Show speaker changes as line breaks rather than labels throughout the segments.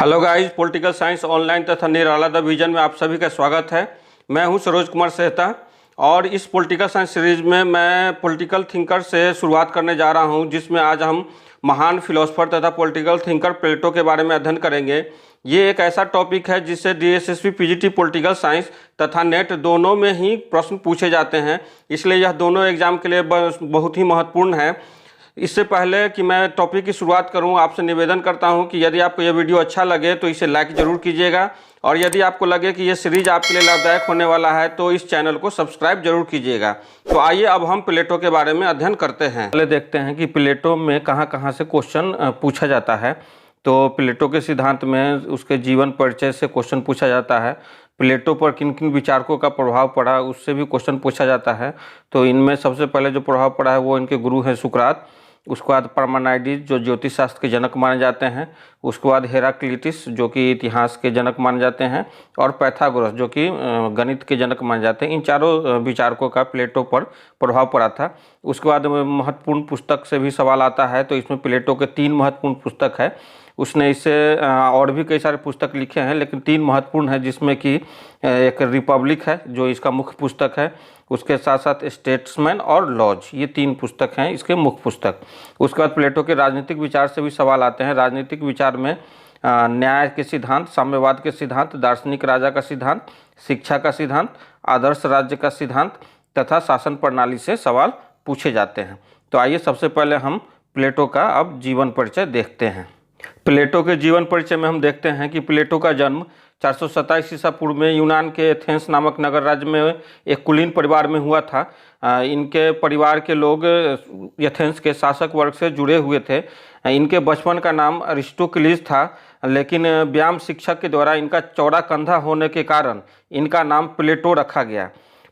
Hello guys, political science online तथा निराला the vision में आप सभी का स्वागत है। मैं हूं सरोज कुमार सेहता और इस पॉलिटिकल साइंस सीरीज में मैं पॉलिटिकल थिंकर से शुरुआत करने जा रहा हूं, जिसमें आज हम महान फिलोसफर तथा पॉलिटिकल थिंकर प्लेटो के बारे में अध्ययन करेंगे। ये एक ऐसा टॉपिक है जिससे डीएसएसपी पीजीटी पॉलिटिकल साइंस तथा नेट दोनों में ही प्रश्न पूछे जाते हैं, इसलिए यह दोनों एग्जाम के लिए बहुत ही महत्वपूर्ण है। इससे पहले कि मैं टॉपिक की शुरुआत करूं, आपसे निवेदन करता हूं कि यदि आपको यह वीडियो अच्छा लगे तो इसे लाइक ज़रूर कीजिएगा और यदि आपको लगे कि यह सीरीज आपके लिए लाभदायक होने वाला है तो इस चैनल को सब्सक्राइब जरूर कीजिएगा। तो आइए अब हम प्लेटो के बारे में अध्ययन करते हैं। पहले देखते हैं कि प्लेटो में कहाँ कहाँ से क्वेश्चन पूछा जाता है। तो प्लेटो के सिद्धांत में उसके जीवन परिचय से क्वेश्चन पूछा जाता है। प्लेटो पर किन किन विचारकों का प्रभाव पड़ा उससे भी क्वेश्चन पूछा जाता है। तो इनमें सबसे पहले जो प्रभाव पड़ा है वो इनके गुरु हैं सुकरात। उसके बाद पार्मेनाइडिस जो ज्योतिष शास्त्र के जनक माने जाते हैं। उसके बाद हेराक्लिटस जो कि इतिहास के जनक माने जाते हैं और पाइथागोरस जो कि गणित के जनक माने जाते हैं। इन चारों विचारकों का प्लेटो पर प्रभाव पड़ा था। उसके बाद महत्वपूर्ण पुस्तक से भी सवाल आता है, तो इसमें प्लेटो के 3 महत्वपूर्ण पुस्तक है। उसने इससे और भी कई सारे पुस्तक लिखे हैं, लेकिन 3 महत्वपूर्ण है, जिसमें कि एक रिपब्लिक है जो इसका मुख्य पुस्तक है। उसके साथ साथ स्टेट्समैन और लॉज, ये 3 पुस्तक हैं इसके मुख्य पुस्तक। उसके बाद प्लेटो के राजनीतिक विचार से भी सवाल आते हैं। राजनीतिक विचार में न्याय के सिद्धांत, साम्यवाद के सिद्धांत, दार्शनिक राजा का सिद्धांत, शिक्षा का सिद्धांत, आदर्श राज्य का सिद्धांत तथा शासन प्रणाली से सवाल पूछे जाते हैं। तो आइए सबसे पहले हम प्लेटो का अब जीवन परिचय देखते हैं। प्लेटो के जीवन परिचय में हम देखते हैं कि प्लेटो का जन्म 427 ईसा पूर्व में यूनान के एथेंस नामक नगर राज्य में एक कुलीन परिवार में हुआ था। इनके परिवार के लोग एथेंस के शासक वर्ग से जुड़े हुए थे। इनके बचपन का नाम अरिस्टोक्लिस था, लेकिन व्यायाम शिक्षक के द्वारा इनका चौड़ा कंधा होने के कारण इनका नाम प्लेटो रखा गया।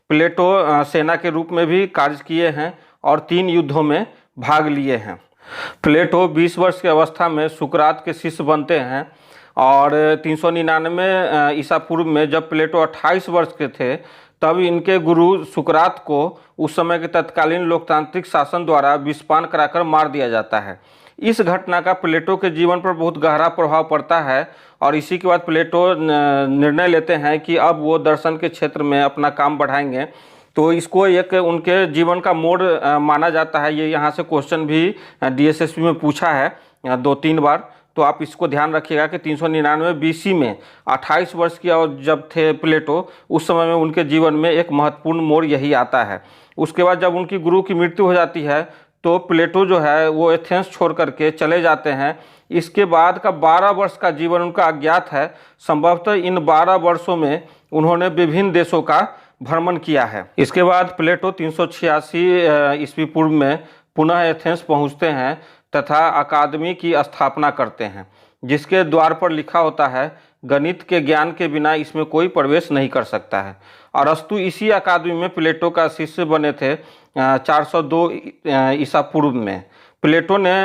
प्लेटो सेना के रूप में भी कार्य किए हैं और 3 युद्धों में भाग लिए हैं। प्लेटो 20 वर्ष की अवस्था में सुकरात के शिष्य बनते हैं और 399 ईसा पूर्व में जब प्लेटो 28 वर्ष के थे तब इनके गुरु सुकरात को उस समय के तत्कालीन लोकतांत्रिक शासन द्वारा विषपान कराकर मार दिया जाता है। इस घटना का प्लेटो के जीवन पर बहुत गहरा प्रभाव पड़ता है और इसी के बाद प्लेटो निर्णय लेते हैं कि अब वो दर्शन के क्षेत्र में अपना काम बढ़ाएंगे। तो इसको एक उनके जीवन का मोड़ माना जाता है। ये यहाँ से क्वेश्चन भी डीएसएसपी में पूछा है 2-3 बार, तो आप इसको ध्यान रखिएगा कि 399 बीसी में 28 वर्ष की और जब थे प्लेटो, उस समय में उनके जीवन में एक महत्वपूर्ण मोड़ यही आता है। उसके बाद जब उनकी गुरु की मृत्यु हो जाती है तो प्लेटो जो है वो एथेंस छोड़ करके चले जाते हैं। इसके बाद का 12 वर्ष का जीवन उनका अज्ञात है। संभवतः इन 12 वर्षों में उन्होंने विभिन्न देशों का भ्रमण किया है। इसके बाद प्लेटो 386 ईस्वी पूर्व में पुनः एथेंस पहुंचते हैं तथा अकादमी की स्थापना करते हैं, जिसके द्वार पर लिखा होता है गणित के ज्ञान के बिना इसमें कोई प्रवेश नहीं कर सकता है। अरस्तु इसी अकादमी में प्लेटो का शिष्य बने थे 402 ईसा पूर्व में। प्लेटो ने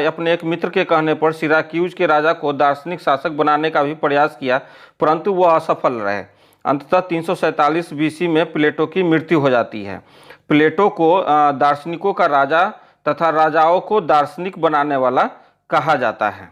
अपने एक मित्र के कहने पर सिराक्यूज के राजा को दार्शनिक शासक बनाने का भी प्रयास किया, परंतु वह असफल रहे। अंततः 347 बीसी में प्लेटो की मृत्यु हो जाती है। प्लेटो को दार्शनिकों का राजा तथा राजाओं को दार्शनिक बनाने वाला कहा जाता है।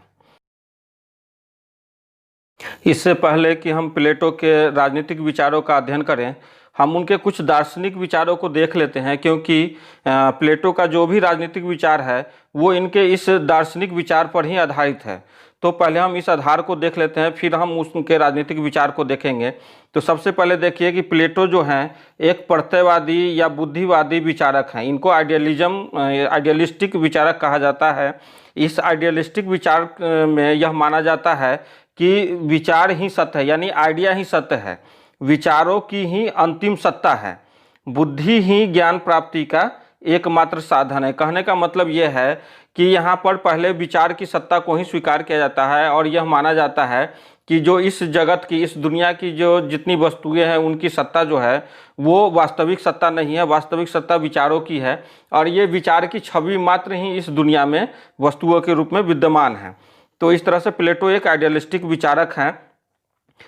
इससे पहले कि हम प्लेटो के राजनीतिक विचारों का अध्ययन करें, हम उनके कुछ दार्शनिक विचारों को देख लेते हैं, क्योंकि प्लेटो का जो भी राजनीतिक विचार है वो इनके इस दार्शनिक विचार पर ही आधारित है। तो पहले हम इस आधार को देख लेते हैं, फिर हम उनके राजनीतिक विचार को देखेंगे। तो सबसे पहले देखिए कि प्लेटो जो हैं एक प्रत्ययवादी या बुद्धिवादी विचारक हैं। इनको आइडियलिस्टिक विचारक कहा जाता है। इस आइडियलिस्टिक विचार में यह माना जाता है कि विचार ही सत्य है, यानी आइडिया ही सत्य है, विचारों की ही अंतिम सत्ता है, बुद्धि ही ज्ञान प्राप्ति का एकमात्र साधन है। कहने का मतलब यह है कि यहाँ पर पहले विचार की सत्ता को ही स्वीकार किया जाता है और यह माना जाता है कि जो इस जगत की, इस दुनिया की जो जितनी वस्तुएं हैं उनकी सत्ता जो है वो वास्तविक सत्ता नहीं है, वास्तविक सत्ता विचारों की है और ये विचार की छवि मात्र ही इस दुनिया में वस्तुओं के रूप में विद्यमान है। तो इस तरह से प्लेटो एक आइडियलिस्टिक विचारक हैं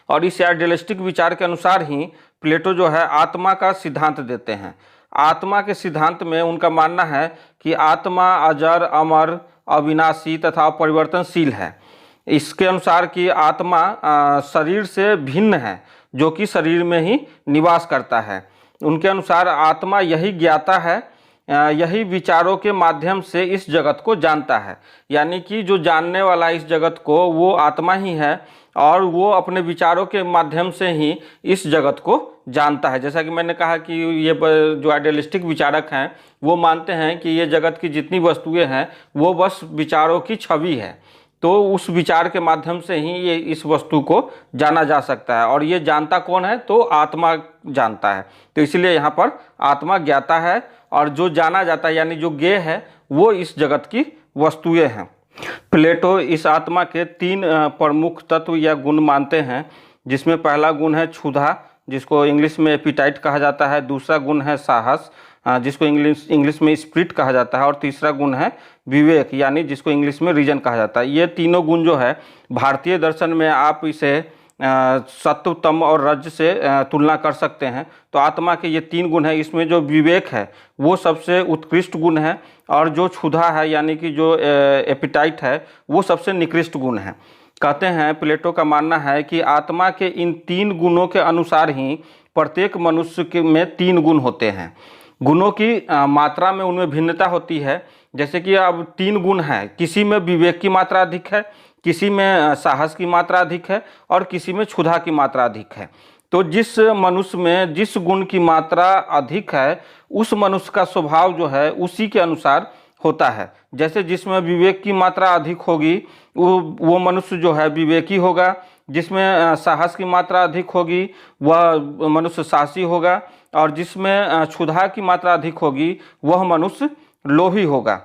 और इस आइडियलिस्टिक विचार के अनुसार ही प्लेटो जो है आत्मा का सिद्धांत देते हैं। आत्मा के सिद्धांत में उनका मानना है कि आत्मा अजर, अमर, अविनाशी तथा परिवर्तनशील है। इसके अनुसार कि आत्मा शरीर से भिन्न है, जो कि शरीर में ही निवास करता है। उनके अनुसार आत्मा यही ज्ञाता है, यही विचारों के माध्यम से इस जगत को जानता है। यानी कि जो जानने वाला इस जगत को वो आत्मा ही है, और वो अपने विचारों के माध्यम से ही इस जगत को जानता है। जैसा कि मैंने कहा कि ये जो आइडियलिस्टिक विचारक हैं वो मानते हैं कि ये जगत की जितनी वस्तुएं हैं वो बस विचारों की छवि है, तो उस विचार के माध्यम से ही ये इस वस्तु को जाना जा सकता है। और ये जानता कौन है? तो आत्मा जानता है। तो इसलिए यहाँ पर आत्मा ज्ञाता है, और जो जाना जाता है यानी जो ज्ञेय है वो इस जगत की वस्तुएं हैं। प्लेटो इस आत्मा के 3 प्रमुख तत्व या गुण मानते हैं, जिसमें पहला गुण है क्षुधा, जिसको इंग्लिश में एपिटाइट कहा जाता है। दूसरा गुण है साहस, जिसको इंग्लिश में स्पिरिट कहा जाता है। और तीसरा गुण है विवेक, यानी जिसको इंग्लिश में रीजन कहा जाता है। ये तीनों गुण जो है भारतीय दर्शन में आप इसे सत्व, तम और रज से तुलना कर सकते हैं। तो आत्मा के ये 3 गुण है, इसमें जो विवेक है वो सबसे उत्कृष्ट गुण है, और जो क्षुधा है यानी कि जो एपिटाइट है वो सबसे निकृष्ट गुण है। कहते हैं, प्लेटो का मानना है कि आत्मा के इन 3 गुणों के अनुसार ही प्रत्येक मनुष्य के में 3 गुण होते हैं। गुणों की मात्रा में उनमें भिन्नता होती है। जैसे कि अब 3 गुण हैं, किसी में विवेक की मात्रा अधिक है, किसी में साहस की मात्रा अधिक है, और किसी में क्षुधा की मात्रा अधिक है। तो जिस मनुष्य में जिस गुण की मात्रा अधिक है उस मनुष्य का स्वभाव जो है उसी के अनुसार होता है। जैसे जिसमें विवेक की मात्रा अधिक होगी वो मनुष्य जो है विवेकी होगा, जिसमें साहस की मात्रा अधिक होगी वह मनुष्य साहसी होगा, और जिसमें क्षुधा की मात्रा अधिक होगी वह मनुष्य लोभी होगा।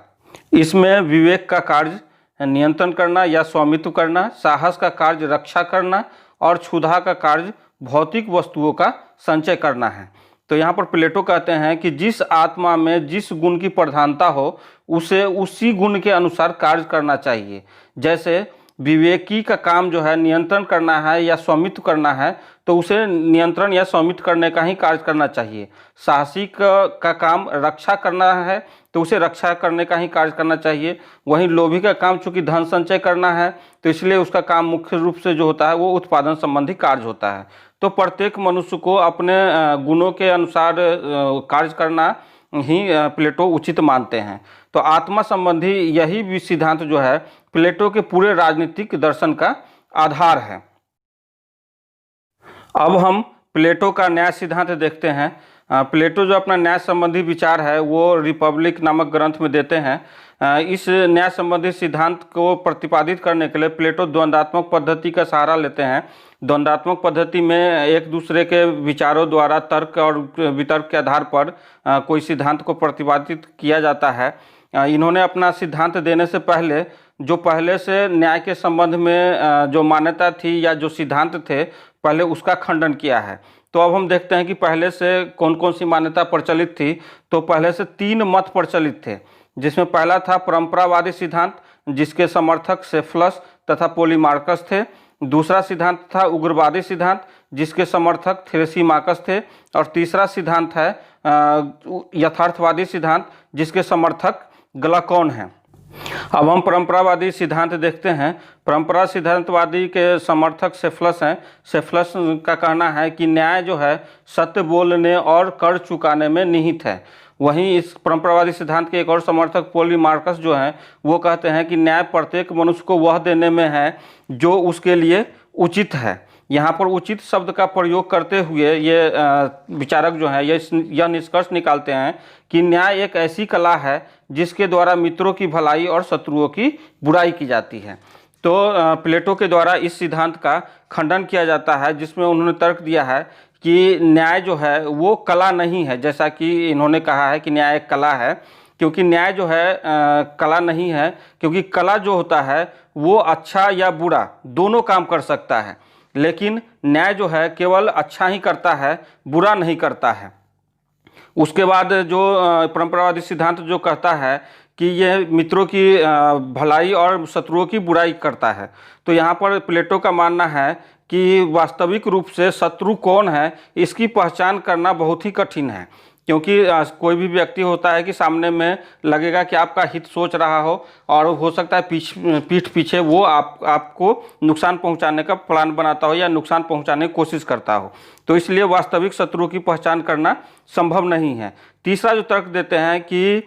इसमें विवेक का कार्य नियंत्रण करना या स्वामित्व करना, साहस का कार्य रक्षा करना, और क्षुधा का कार्य भौतिक वस्तुओं का संचय करना है। तो यहाँ पर प्लेटो कहते हैं कि जिस आत्मा में जिस गुण की प्रधानता हो उसे उसी गुण के अनुसार कार्य करना चाहिए। जैसे विवेकी का काम जो है नियंत्रण करना है या स्वामित्व करना है, तो उसे नियंत्रण या स्वामित्व करने का ही कार्य करना चाहिए। साहसी का काम रक्षा करना है तो उसे रक्षा करने का ही कार्य करना चाहिए। वहीं लोभी का काम चूंकि धन संचय करना है तो इसलिए उसका काम मुख्य रूप से जो होता है वो उत्पादन संबंधी कार्य होता है। तो प्रत्येक मनुष्य को अपने गुणों के अनुसार कार्य करना ही प्लेटो उचित मानते हैं। तो आत्मा संबंधी यही सिद्धांत जो है प्लेटो के पूरे राजनीतिक दर्शन का आधार है। अब हम प्लेटो का न्याय सिद्धांत देखते हैं। प्लेटो जो अपना न्याय संबंधी विचार है वो रिपब्लिक नामक ग्रंथ में देते हैं। इस न्याय संबंधी सिद्धांत को प्रतिपादित करने के लिए प्लेटो द्वंद्वात्मक पद्धति का सहारा लेते हैं। द्वंद्वात्मक पद्धति में एक दूसरे के विचारों द्वारा तर्क और वितर्क के आधार पर कोई सिद्धांत को प्रतिपादित किया जाता है। इन्होंने अपना सिद्धांत देने से पहले जो पहले से न्याय के संबंध में जो मान्यता थी या जो सिद्धांत थे पहले उसका खंडन किया है। तो अब हम देखते हैं कि पहले से कौन कौन सी मान्यता प्रचलित थी। तो पहले से 3 मत प्रचलित थे, जिसमें पहला था परंपरावादी सिद्धांत, जिसके समर्थक सेफलस तथा पोलीमार्कस थे। दूसरा सिद्धांत था उग्रवादी सिद्धांत, जिसके समर्थक थ्रेसीमाकस थे। और तीसरा सिद्धांत है यथार्थवादी सिद्धांत, जिसके समर्थक ग्लाकोन हैं। अब हम परंपरावादी सिद्धांत देखते हैं। परंपरा सिद्धांतवादी के समर्थक सेफलस हैं। सेफलस का कहना है कि न्याय जो है सत्य बोलने और कर चुकाने में निहित है। वहीं इस परंपरावादी सिद्धांत के एक और समर्थक पोलीमार्कस जो हैं वो कहते हैं कि न्याय प्रत्येक मनुष्य को वह देने में है जो उसके लिए उचित है। यहाँ पर उचित शब्द का प्रयोग करते हुए ये विचारक जो है यह निष्कर्ष निकालते हैं कि न्याय एक ऐसी कला है जिसके द्वारा मित्रों की भलाई और शत्रुओं की बुराई की जाती है। तो प्लेटो के द्वारा इस सिद्धांत का खंडन किया जाता है, जिसमें उन्होंने तर्क दिया है कि न्याय जो है वो कला नहीं है। जैसा कि इन्होंने कहा है कि न्याय एक कला है, क्योंकि न्याय जो है कला नहीं है, क्योंकि कला जो होता है वो अच्छा या बुरा दोनों काम कर सकता है, लेकिन न्याय जो है केवल अच्छा ही करता है, बुरा नहीं करता है। उसके बाद जो परंपरावादी सिद्धांत जो कहता है कि यह मित्रों की भलाई और शत्रुओं की बुराई करता है। तो यहाँ पर प्लेटो का मानना है कि वास्तविक रूप से शत्रु कौन है इसकी पहचान करना बहुत ही कठिन है, क्योंकि कोई भी व्यक्ति होता है कि सामने में लगेगा कि आपका हित सोच रहा हो और हो सकता है पीठ पीछे वो आपको नुकसान पहुंचाने का प्लान बनाता हो या नुकसान पहुंचाने की कोशिश करता हो। तो इसलिए वास्तविक शत्रुओं की पहचान करना संभव नहीं है। तीसरा जो तर्क देते हैं कि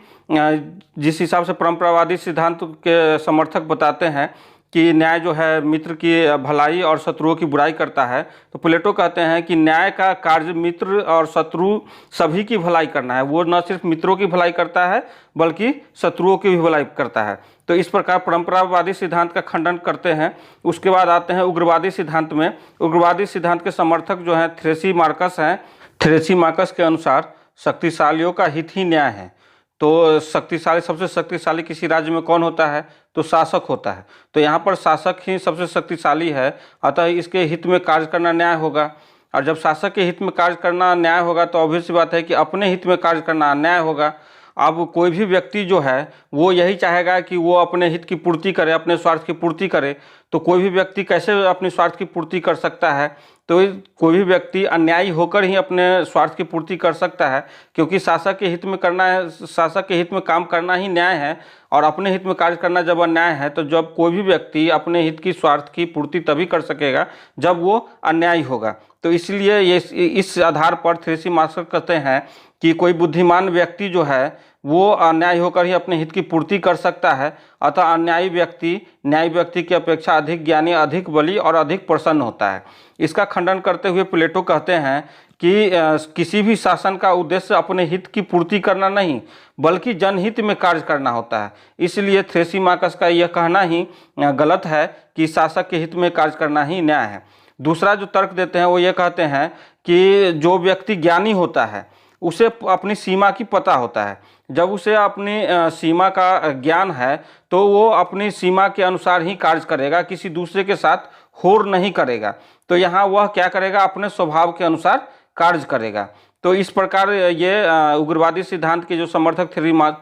जिस हिसाब से परंपरावादी सिद्धांत के समर्थक बताते हैं कि न्याय जो है मित्र की भलाई और शत्रुओं की बुराई करता है, तो प्लेटो कहते हैं कि न्याय का कार्य मित्र और शत्रु सभी की भलाई करना है। वो न सिर्फ मित्रों की भलाई करता है बल्कि शत्रुओं की भी भलाई करता है। तो इस प्रकार परंपरावादी सिद्धांत का खंडन करते हैं। उसके बाद आते हैं उग्रवादी सिद्धांत में। उग्रवादी सिद्धांत के समर्थक जो हैं थ्रेसीमार्कस हैं। थ्रेसीमार्कस के अनुसार शक्तिशालियों का हित ही न्याय है। तो शक्तिशाली, सबसे शक्तिशाली किसी राज्य में कौन होता है? तो शासक होता है। तो यहाँ पर शासक ही सबसे शक्तिशाली है, अतः इसके हित में कार्य करना न्याय होगा। और जब शासक के हित में कार्य करना न्याय होगा तो ऑब्वियस बात है कि अपने हित में कार्य करना अन्याय होगा। अब कोई भी व्यक्ति जो है वो यही चाहेगा कि वो अपने हित की पूर्ति करे, अपने स्वार्थ की पूर्ति करे। तो कोई भी व्यक्ति कैसे अपने स्वार्थ की पूर्ति कर सकता है? तो कोई भी व्यक्ति अन्यायी होकर ही अपने स्वार्थ की पूर्ति कर सकता है, क्योंकि शासक के हित में करना है, शासक के हित में काम करना ही न्याय है। और अपने हित में कार्य करना जब अन्याय है, तो जब कोई भी व्यक्ति अपने हित की स्वार्थ की पूर्ति तभी कर सकेगा जब वो अन्यायी होगा। तो इसलिए ये इस आधार पर थ्रेसीमार्कस कहते हैं कि कोई बुद्धिमान व्यक्ति जो है वो अन्यायी होकर ही अपने हित की पूर्ति कर सकता है, अतः अन्यायी व्यक्ति न्यायी व्यक्ति की अपेक्षा अधिक ज्ञानी, अधिक बली और अधिक प्रसन्न होता है। इसका खंडन करते हुए प्लेटो कहते हैं कि किसी भी शासन का उद्देश्य अपने हित की पूर्ति करना नहीं बल्कि जनहित में कार्य करना होता है। इसलिए थ्रेसीमार्कस का यह कहना ही गलत है कि शासक के हित में कार्य करना ही न्याय है। दूसरा जो तर्क देते हैं वो ये कहते हैं कि जो व्यक्ति ज्ञानी होता है उसे अपनी सीमा की पता होता है। जब उसे अपनी सीमा का ज्ञान है तो वो अपनी सीमा के अनुसार ही कार्य करेगा, किसी दूसरे के साथ होड़ नहीं करेगा। तो यहाँ वह क्या करेगा? अपने स्वभाव के अनुसार कार्य करेगा। तो इस प्रकार ये उग्रवादी सिद्धांत के जो समर्थक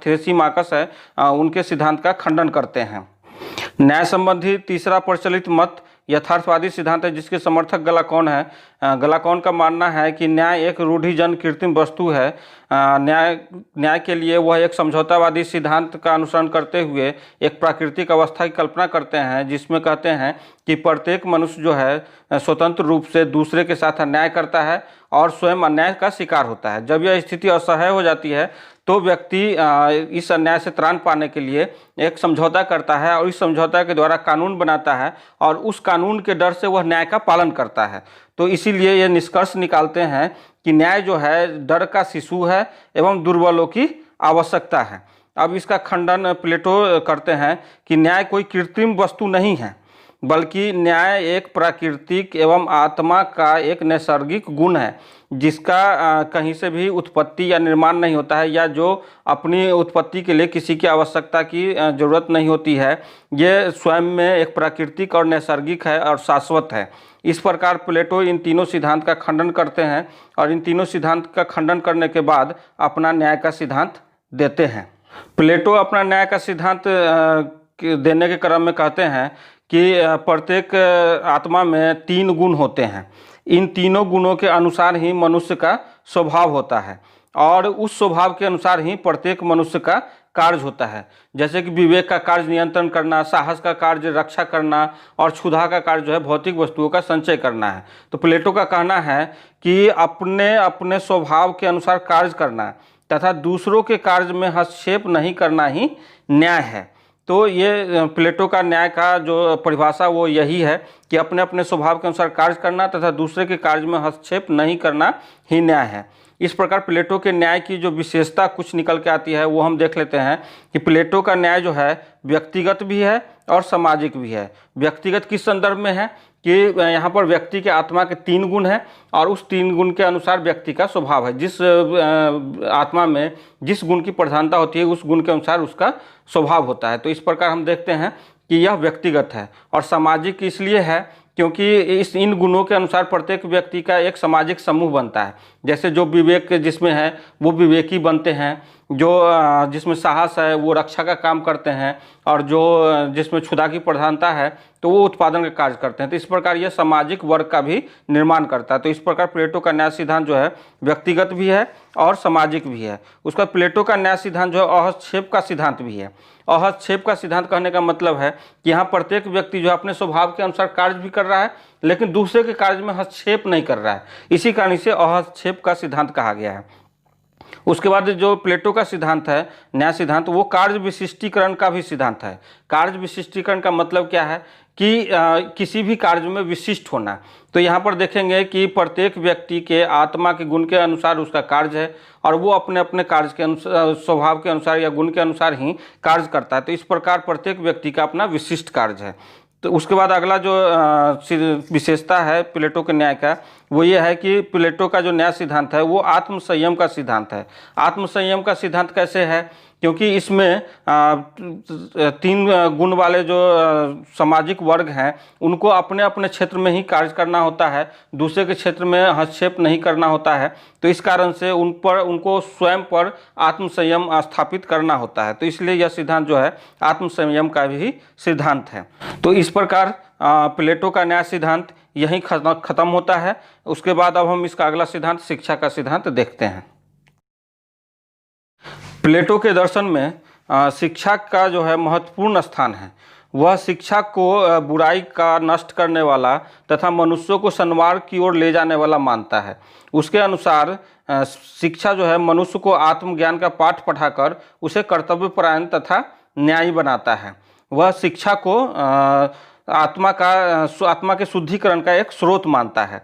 थ्रेसीमार्कस है उनके सिद्धांत का खंडन करते हैं। न्याय संबंधी तीसरा प्रचलित मत यथार्थवादी सिद्धांत है, जिसके समर्थक गलाकोन है। गलाकोन का मानना है कि न्याय एक रूढ़िजन कृत्रिम वस्तु है। न्याय के लिए वह एक समझौतावादी सिद्धांत का अनुसरण करते हुए एक प्राकृतिक अवस्था की कल्पना करते हैं, जिसमें कहते हैं कि प्रत्येक मनुष्य जो है स्वतंत्र रूप से दूसरे के साथ अन्याय करता है और स्वयं अन्याय का शिकार होता है। जब यह स्थिति असह्य हो जाती है तो व्यक्ति इस अन्याय से त्राण पाने के लिए एक समझौता करता है और इस समझौता के द्वारा कानून बनाता है और उस कानून के डर से वह न्याय का पालन करता है। तो इसीलिए ये निष्कर्ष निकालते हैं कि न्याय जो है डर का शिशु है एवं दुर्बलों की आवश्यकता है। अब इसका खंडन प्लेटो करते हैं कि न्याय कोई कृत्रिम वस्तु नहीं है बल्कि न्याय एक प्राकृतिक एवं आत्मा का एक नैसर्गिक गुण है, जिसका कहीं से भी उत्पत्ति या निर्माण नहीं होता है, या जो अपनी उत्पत्ति के लिए किसी की आवश्यकता की जरूरत नहीं होती है। ये स्वयं में एक प्राकृतिक और नैसर्गिक है और शाश्वत है। इस प्रकार प्लेटो इन तीनों सिद्धांत का खंडन करते हैं और इन तीनों सिद्धांत का खंडन करने के बाद अपना न्याय का सिद्धांत देते हैं। प्लेटो अपना न्याय का सिद्धांत देने के क्रम में कहते हैं कि प्रत्येक आत्मा में 3 गुण होते हैं। इन तीनों गुणों के अनुसार ही मनुष्य का स्वभाव होता है और उस स्वभाव के अनुसार ही प्रत्येक मनुष्य का कार्य होता है। जैसे कि विवेक का कार्य नियंत्रण करना, साहस का कार्य रक्षा करना और क्षुधा का कार्य जो है भौतिक वस्तुओं का संचय करना है। तो प्लेटो का कहना है कि अपने अपने स्वभाव के अनुसार कार्य करना तथा दूसरों के कार्य में हस्तक्षेप नहीं करना ही न्याय है। तो ये प्लेटो का न्याय का जो परिभाषा वो यही है कि अपने अपने स्वभाव के अनुसार कार्य करना तथा दूसरे के कार्य में हस्तक्षेप नहीं करना ही न्याय है। इस प्रकार प्लेटो के न्याय की जो विशेषता कुछ निकल के आती है वो हम देख लेते हैं कि प्लेटो का न्याय जो है व्यक्तिगत भी है और सामाजिक भी है। व्यक्तिगत किस संदर्भ में है कि यहाँ पर व्यक्ति के आत्मा के 3 गुण हैं और उस 3 गुण के अनुसार व्यक्ति का स्वभाव है। जिस आत्मा में जिस गुण की प्रधानता होती है उस गुण के अनुसार उसका स्वभाव होता है। तो इस प्रकार हम देखते हैं कि यह व्यक्तिगत है। और सामाजिक इसलिए है क्योंकि इन गुणों के अनुसार प्रत्येक व्यक्ति का एक सामाजिक समूह बनता है। जैसे जो विवेक जिसमें है वो विवेकी बनते हैं, जो जिसमें साहस है वो रक्षा का काम करते हैं, और जो जिसमें क्षुधा की प्रधानता है तो वो उत्पादन का कार्य करते हैं। तो इस प्रकार यह सामाजिक वर्ग का भी निर्माण करता है। तो इस प्रकार प्लेटो का न्याय सिद्धांत जो है व्यक्तिगत भी है और सामाजिक भी है। उसका प्लेटो का न्याय सिद्धांत जो है अहस्क्षेप का सिद्धांत भी है। अहस्क्षेप का सिद्धांत कहने का मतलब है कि यहाँ प्रत्येक व्यक्ति जो अपने स्वभाव के अनुसार कार्य भी कर रहा है, लेकिन दूसरे के कार्य में हस्तक्षेप नहीं कर रहा है। इसी कारण इसे अहस्क्षेप का सिद्धांत कहा गया है। उसके बाद जो प्लेटो का सिद्धांत है न्याय सिद्धांत, वो कार्य विशिष्टीकरण का भी सिद्धांत है। कार्य विशिष्टीकरण का मतलब क्या है कि किसी भी कार्य में विशिष्ट होना। तो यहाँ पर देखेंगे कि प्रत्येक व्यक्ति के आत्मा के गुण के अनुसार उसका कार्य है, और वो अपने अपने कार्य के अनुसार, स्वभाव के अनुसार या गुण के अनुसार ही कार्य करता है। तो इस प्रकार प्रत्येक व्यक्ति का अपना विशिष्ट कार्य है। तो उसके बाद अगला जो विशेषता है प्लेटो के न्याय का, वो ये है कि प्लेटो का जो न्याय सिद्धांत है वो आत्मसंयम का सिद्धांत है। आत्मसंयम का सिद्धांत कैसे है? क्योंकि इसमें 3 गुण वाले जो सामाजिक वर्ग हैं उनको अपने अपने क्षेत्र में ही कार्य करना होता है, दूसरे के क्षेत्र में हस्तक्षेप नहीं करना होता है। तो इस कारण से उनको स्वयं पर आत्मसंयम स्थापित करना होता है। तो इसलिए यह सिद्धांत जो है आत्मसंयम का भी सिद्धांत है। तो इस प्रकार प्लेटो का न्याय सिद्धांत यहीं खत्म होता है। उसके बाद अब हम इसका अगला सिद्धांत शिक्षा का सिद्धांत देखते हैं। प्लेटो के दर्शन में शिक्षा का जो है महत्वपूर्ण स्थान है। वह शिक्षा को बुराई का नष्ट करने वाला तथा मनुष्यों को सन्मार्ग की ओर ले जाने वाला मानता है। उसके अनुसार शिक्षा जो है मनुष्य को आत्मज्ञान का पाठ पढ़ाकर उसे कर्तव्यपरायण तथा न्यायी बनाता है। वह शिक्षा को आत्मा के शुद्धिकरण का एक स्रोत मानता है।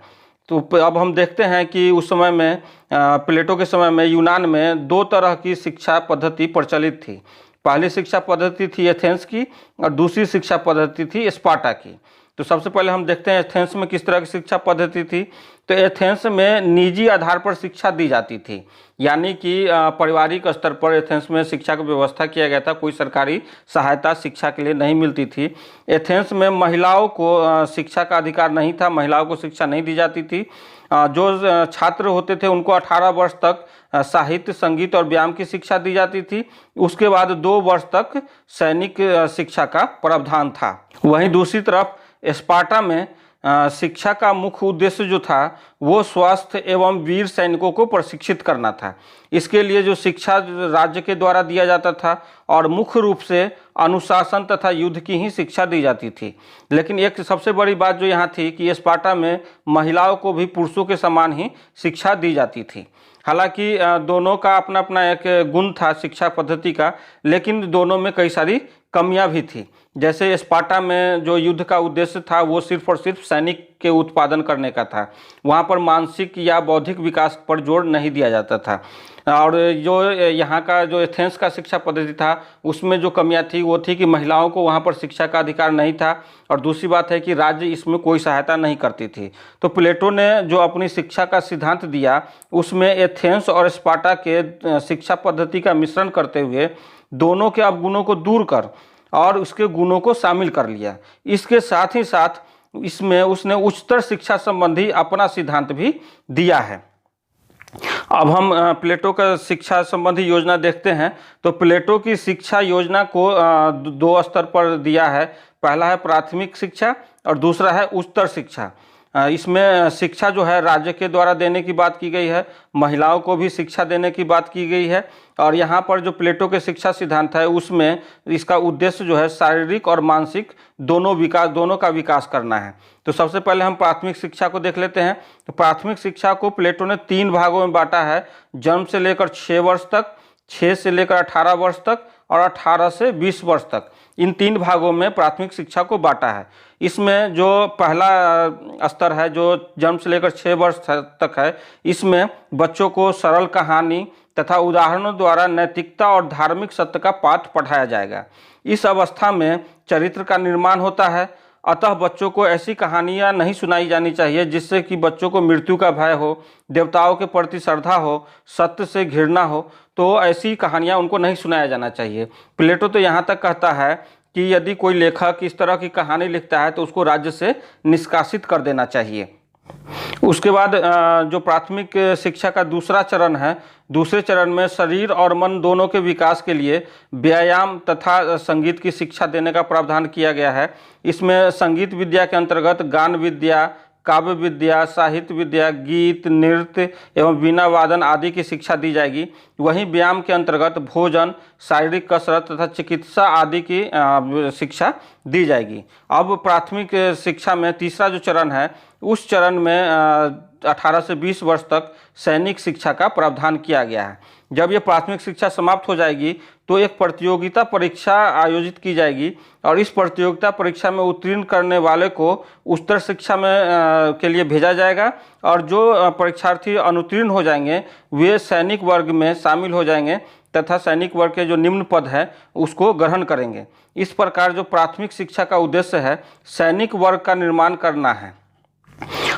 तो अब हम देखते हैं कि उस समय में प्लेटो के समय में यूनान में 2 तरह की शिक्षा पद्धति प्रचलित थी। पहली शिक्षा पद्धति थी एथेंस की, और दूसरी शिक्षा पद्धति थी स्पार्टा की। तो सबसे पहले हम देखते हैं एथेंस में किस तरह की शिक्षा पद्धति थी। तो एथेंस में निजी आधार पर शिक्षा दी जाती थी, यानी कि पारिवारिक स्तर पर एथेंस में शिक्षा की व्यवस्था किया गया था। कोई सरकारी सहायता शिक्षा के लिए नहीं मिलती थी। एथेंस में महिलाओं को शिक्षा का अधिकार नहीं था, महिलाओं को शिक्षा नहीं दी जाती थी। जो छात्र होते थे उनको 18 वर्ष तक साहित्य, संगीत और व्यायाम की शिक्षा दी जाती थी। उसके बाद 2 वर्ष तक सैनिक शिक्षा का प्रावधान था। वहीं दूसरी तरफ स्पार्टा में शिक्षा का मुख्य उद्देश्य जो था वो स्वस्थ एवं वीर सैनिकों को प्रशिक्षित करना था। इसके लिए जो शिक्षा राज्य के द्वारा दिया जाता था, और मुख्य रूप से अनुशासन तथा युद्ध की ही शिक्षा दी जाती थी। लेकिन एक सबसे बड़ी बात जो यहाँ थी कि स्पार्टा में महिलाओं को भी पुरुषों के समान ही शिक्षा दी जाती थी। हालांकि दोनों का अपना अपना एक गुण था शिक्षा पद्धति का, लेकिन दोनों में कई सारी कमियां भी थी। जैसे स्पार्टा में जो युद्ध का उद्देश्य था वो सिर्फ और सिर्फ सैनिक के उत्पादन करने का था। वहाँ पर मानसिक या बौद्धिक विकास पर जोर नहीं दिया जाता था। और जो यहाँ का जो एथेंस का शिक्षा पद्धति था उसमें जो कमियां थी वो थी कि महिलाओं को वहाँ पर शिक्षा का अधिकार नहीं था, और दूसरी बात है कि राज्य इसमें कोई सहायता नहीं करती थी। तो प्लेटो ने जो अपनी शिक्षा का सिद्धांत दिया उसमें एथेंस और स्पार्टा के शिक्षा पद्धति का मिश्रण करते हुए दोनों के अवगुणों को दूर कर और उसके गुणों को शामिल कर लिया। इसके साथ ही साथ इसमें उसने उच्चतर शिक्षा संबंधी अपना सिद्धांत भी दिया है। अब हम प्लेटो का शिक्षा संबंधी योजना देखते हैं। तो प्लेटो की शिक्षा योजना को 2 स्तर पर दिया है। पहला है प्राथमिक शिक्षा और दूसरा है उच्चतर शिक्षा। इसमें शिक्षा जो है राज्य के द्वारा देने की बात की गई है, महिलाओं को भी शिक्षा देने की बात की गई है। और यहाँ पर जो प्लेटो के शिक्षा सिद्धांत है उसमें इसका उद्देश्य जो है शारीरिक और मानसिक दोनों का विकास करना है। तो सबसे पहले हम प्राथमिक शिक्षा को देख लेते हैं। तो प्राथमिक शिक्षा को प्लेटो ने 3 भागों में बांटा है। जन्म से लेकर 6 वर्ष तक, 6 से लेकर 18 वर्ष तक और 18 से 20 वर्ष तक, इन 3 भागों में प्राथमिक शिक्षा को बांटा है। इसमें जो पहला स्तर है जो जन्म से लेकर 6 वर्ष तक है, इसमें बच्चों को सरल कहानी तथा उदाहरणों द्वारा नैतिकता और धार्मिक सत्य का पाठ पढ़ाया जाएगा। इस अवस्था में चरित्र का निर्माण होता है। अतः बच्चों को ऐसी कहानियाँ नहीं सुनाई जानी चाहिए जिससे कि बच्चों को मृत्यु का भय हो, देवताओं के प्रति श्रद्धा हो, सत्य से घृणा हो। तो ऐसी कहानियाँ उनको नहीं सुनाया जाना चाहिए। प्लेटो तो यहाँ तक कहता है कि यदि कोई लेखक इस तरह की कहानी लिखता है तो उसको राज्य से निष्कासित कर देना चाहिए। उसके बाद जो प्राथमिक शिक्षा का दूसरा चरण है, दूसरे चरण में शरीर और मन दोनों के विकास के लिए व्यायाम तथा संगीत की शिक्षा देने का प्रावधान किया गया है। इसमें संगीत विद्या के अंतर्गत गान विद्या, काव्य विद्या, साहित्य विद्या, गीत, नृत्य एवं वीणा वादन आदि की शिक्षा दी जाएगी। वहीं व्यायाम के अंतर्गत भोजन, शारीरिक कसरत तथा चिकित्सा आदि की शिक्षा दी जाएगी। अब प्राथमिक शिक्षा में तीसरा जो चरण है, उस चरण में 18 से 20 वर्ष तक सैनिक शिक्षा का प्रावधान किया गया है। जब ये प्राथमिक शिक्षा समाप्त हो जाएगी तो एक प्रतियोगिता परीक्षा आयोजित की जाएगी और इस प्रतियोगिता परीक्षा में उत्तीर्ण करने वाले को उच्चतर शिक्षा में के लिए भेजा जाएगा और जो परीक्षार्थी अनुत्तीर्ण हो जाएंगे वे सैनिक वर्ग में शामिल हो जाएंगे तथा सैनिक वर्ग के जो निम्न पद है उसको ग्रहण करेंगे। इस प्रकार जो प्राथमिक शिक्षा का उद्देश्य है सैनिक वर्ग का निर्माण करना है।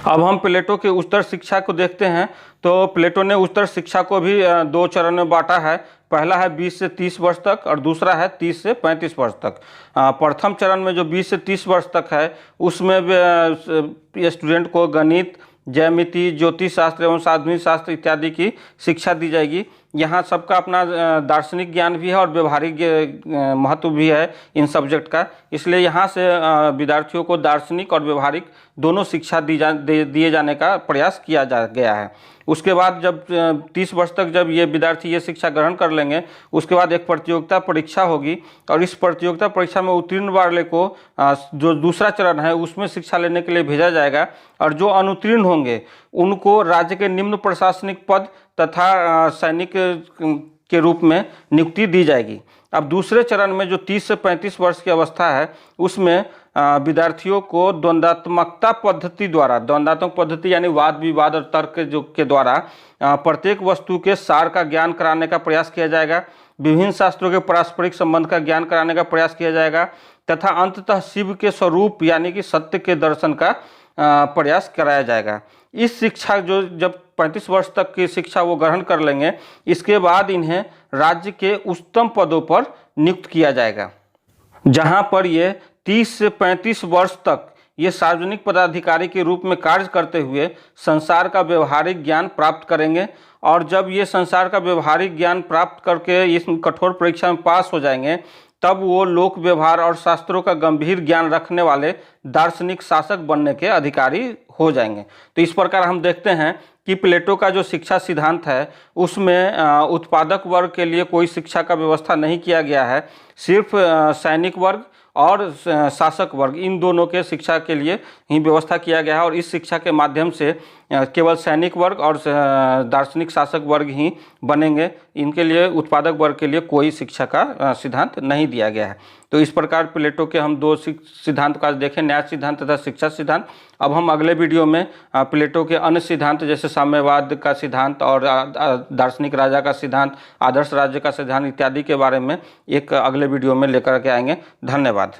अब हम प्लेटो के उच्चतर शिक्षा को देखते हैं। तो प्लेटो ने उच्चतर शिक्षा को भी दो चरण में बांटा है। पहला है 20 से 30 वर्ष तक और दूसरा है 30 से 35 वर्ष तक। प्रथम चरण में जो 20 से 30 वर्ष तक है उसमें स्टूडेंट को गणित, ज्यामिति, ज्योतिष शास्त्र एवं साधुनिक शास्त्र इत्यादि की शिक्षा दी जाएगी। यहाँ सबका अपना दार्शनिक ज्ञान भी है और व्यवहारिक महत्व भी है इन सब्जेक्ट का, इसलिए यहाँ से विद्यार्थियों को दार्शनिक और व्यवहारिक दोनों शिक्षा दिए जाने का प्रयास किया गया है। उसके बाद जब 30 वर्ष तक जब ये विद्यार्थी ये शिक्षा ग्रहण कर लेंगे उसके बाद एक प्रतियोगिता परीक्षा होगी और इस प्रतियोगिता परीक्षा में उत्तीर्ण वाले को जो दूसरा चरण है उसमें शिक्षा लेने के लिए भेजा जाएगा और जो अनुत्तीर्ण होंगे उनको राज्य के निम्न प्रशासनिक पद तथा सैनिक के रूप में नियुक्ति दी जाएगी। अब दूसरे चरण में जो 30 से 35 वर्ष की अवस्था है उसमें विद्यार्थियों को द्वंद्वात्मकता पद्धति द्वारा, द्वंद्वात्मक पद्धति यानी वाद विवाद और तर्क के द्वारा प्रत्येक वस्तु के सार का ज्ञान कराने का प्रयास किया जाएगा। विभिन्न शास्त्रों के पारस्परिक संबंध का ज्ञान कराने का प्रयास किया जाएगा तथा अंततः शिव के स्वरूप यानी कि सत्य के दर्शन का प्रयास कराया जाएगा। इस शिक्षा जो जब 35 वर्ष तक की शिक्षा वो ग्रहण कर लेंगे इसके बाद इन्हें राज्य के उच्चतम पदों पर नियुक्त किया जाएगा, जहां पर ये 30 से 35 वर्ष तक ये सार्वजनिक पदाधिकारी के रूप में कार्य करते हुए संसार का व्यवहारिक ज्ञान प्राप्त करेंगे। और जब ये संसार का व्यवहारिक ज्ञान प्राप्त करके इस कठोर परीक्षा में पास हो जाएंगे तब वो लोक व्यवहार और शास्त्रों का गंभीर ज्ञान रखने वाले दार्शनिक शासक बनने के अधिकारी हो जाएंगे। तो इस प्रकार हम देखते हैं कि प्लेटो का जो शिक्षा सिद्धांत है उसमें उत्पादक वर्ग के लिए कोई शिक्षा का व्यवस्था नहीं किया गया है, सिर्फ सैनिक वर्ग और शासक वर्ग इन दोनों के शिक्षा के लिए ही व्यवस्था किया गया है और इस शिक्षा के माध्यम से केवल सैनिक वर्ग और दार्शनिक शासक वर्ग ही बनेंगे। इनके लिए उत्पादक वर्ग के लिए कोई शिक्षा का सिद्धांत नहीं दिया गया है। तो इस प्रकार प्लेटो के हम दो सिद्धांत का देखें, न्याय सिद्धांत तथा शिक्षा सिद्धांत। अब हम अगले वीडियो में प्लेटो के अन्य सिद्धांत जैसे साम्यवाद का सिद्धांत और दार्शनिक राजा का सिद्धांत, आदर्श राज्य का सिद्धांत इत्यादि के बारे में एक अगले वीडियो में लेकर के आएंगे। धन्यवाद।